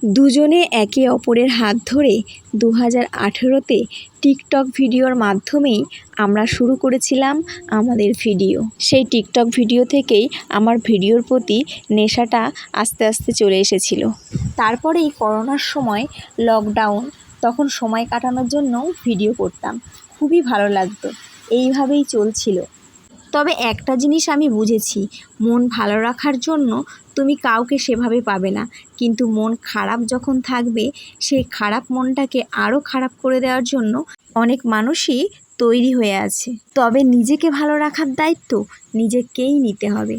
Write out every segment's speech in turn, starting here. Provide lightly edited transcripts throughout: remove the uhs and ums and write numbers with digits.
দুজনে একে অপরের হাত ধরে 2018-তে টিকটক ভিডিওর মাধ্যমেই আমরা শুরু করেছিলাম আমাদের ভিডিও। সেই টিকটক ভিডিও থেকেই আমার ভিডিওর প্রতি নেশাটা আস্তে আস্তে চলে এসেছিল। তারপরেই করোনার সময় লকডাউন, তখন সময় কাটানোর জন্য ভিডিও করতাম, খুবই ভালো লাগতো। এইভাবেই চলছিল। তবে একটা জিনিস আমি বুঝেছি, মন ভালো রাখার জন্য তুমি কাউকে সেভাবে পাবে না, কিন্তু মন খারাপ যখন থাকবে সেই খারাপ মনটাকে আরও খারাপ করে দেওয়ার জন্য অনেক মানুষই তৈরি হয়ে আছে। তবে নিজেকে ভালো রাখার দায়িত্ব নিজেকেই নিতে হবে।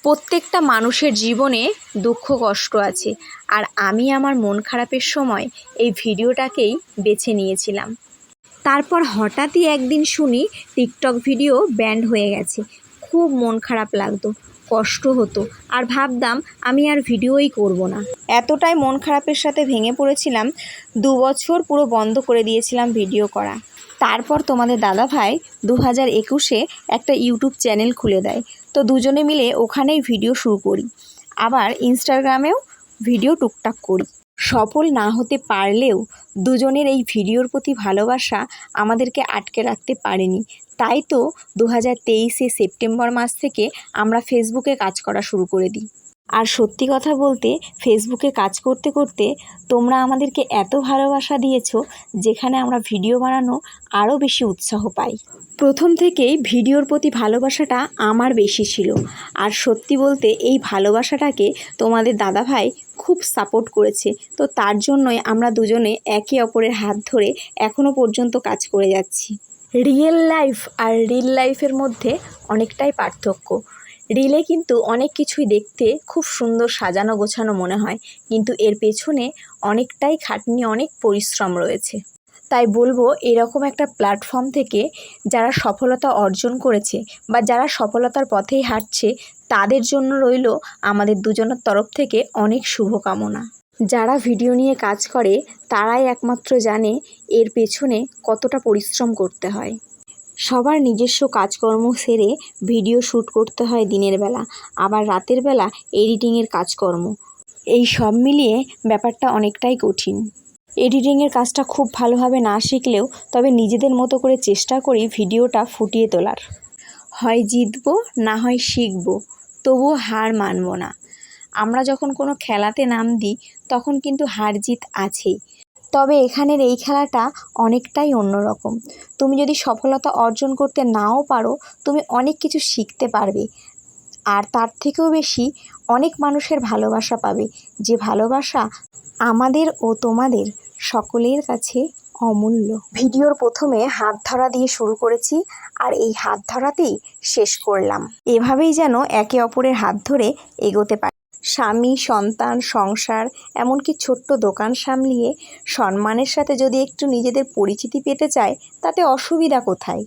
প্রত্যেকটা মানুষের জীবনে দুঃখ কষ্ট আছে, আর আমি আমার মন খারাপের সময় এই ভিডিওটাকেই বেছে নিয়েছিলাম। তারপর হঠাৎই একদিন শুনি টিকটক ভিডিও ব্যান্ড হয়ে গেছে। খুব মন খারাপ লাগতো, কষ্ট হতো, আর ভাবতাম আমি আর ভিডিওই করব না। এতটাই মন খারাপের সাথে ভেঙে পড়েছিলাম, 2 বছর পুরো বন্ধ করে দিয়েছিলাম ভিডিও করা। তারপর তোমাদের দাদাভাই 2021-এ একটা ইউটিউব চ্যানেল খুলে দেয়, তো দুজনে মিলে ওখানেই ভিডিও শুরু করি। আবার ইনস্টাগ্রামেও ভিডিও টুকটাক করি। সফল না হতে পারলেও দুজনের এই ভিডিওর প্রতি ভালোবাসা আমাদেরকে আটকে রাখতে পারেনি। তাই তো 2023-এ সেপ্টেম্বর মাস থেকে আমরা ফেসবুকে কাজ করা শুরু করে দিই। আর সত্যি কথা বলতে, ফেসবুকে কাজ করতে করতে তোমরা আমাদেরকে এত ভালোবাসা দিয়েছো, যেখানে আমরা ভিডিও বানানো আরও বেশি উৎসাহ পাই। প্রথম থেকেই ভিডিওর প্রতি ভালোবাসাটা আমার বেশি ছিল, আর সত্যি বলতে এই ভালোবাসাটাকে তোমাদের দাদাভাই খুব সাপোর্ট করেছে। তো তার জন্যই আমরা দুজনে একে অপরের হাত ধরে এখনও পর্যন্ত কাজ করে যাচ্ছি। রিয়েল লাইফ আর রিল লাইফের মধ্যে অনেকটাই পার্থক্য। রিলে কিন্তু অনেক কিছুই দেখতে খুব সুন্দর সাজানো গোছানো মনে হয়, কিন্তু এর পেছনে অনেকটাই খাটনি, অনেক পরিশ্রম রয়েছে। তাই বলবো, এরকম একটা প্ল্যাটফর্ম থেকে যারা সফলতা অর্জন করেছে বা যারা সফলতার পথেই হাঁটছে, তাদের জন্য রইল আমাদের দুজনের তরফ থেকে অনেক শুভকামনা। যারা ভিডিও নিয়ে কাজ করে তারাই একমাত্র জানে এর পেছনে কতটা পরিশ্রম করতে হয়। সবার নিজস্ব কাজকর্ম সেরে ভিডিও শ্যুট করতে হয় দিনের বেলা, আবার রাতের বেলা এডিটিংয়ের কাজকর্ম। এই সব মিলিয়ে ব্যাপারটা অনেকটাই কঠিন। এডিটিংয়ের কাজটা খুব ভালোভাবে না শিখলেও তবে নিজেদের মতো করে চেষ্টা করি ভিডিওটা ফুটিয়ে তোলার। হয় জিতবো, না হয় শিখবো, তবুও হার মানব না। আমরা যখন কোনো খেলাতে নাম দিই তখন কিন্তু হার জিত আছেই। তবে এখানের এই খেলাটা অনেকটাই অন্যরকম। তুমি যদি সফলতা অর্জন করতে নাও পারো, তুমি অনেক কিছু শিখতে পারবে, আর তার থেকেও বেশি অনেক মানুষের ভালোবাসা পাবে, যে ভালোবাসা আমাদের ও তোমাদের সকলের কাছে অমূল্য। ভিডিওর প্রথমে হাত ধরা দিয়ে শুরু করেছি, আর এই হাত ধরাতেই শেষ করলাম। এভাবেই যেন একে অপরের হাত ধরে এগোতে পারি। স্বামী, সন্তান, সংসার, এমনকি ছোট্ট দোকান সামলিয়ে সম্মানের সাথে যদি একটু নিজেদের পরিচিতি পেতে চায়, তাতে অসুবিধা কোথায়?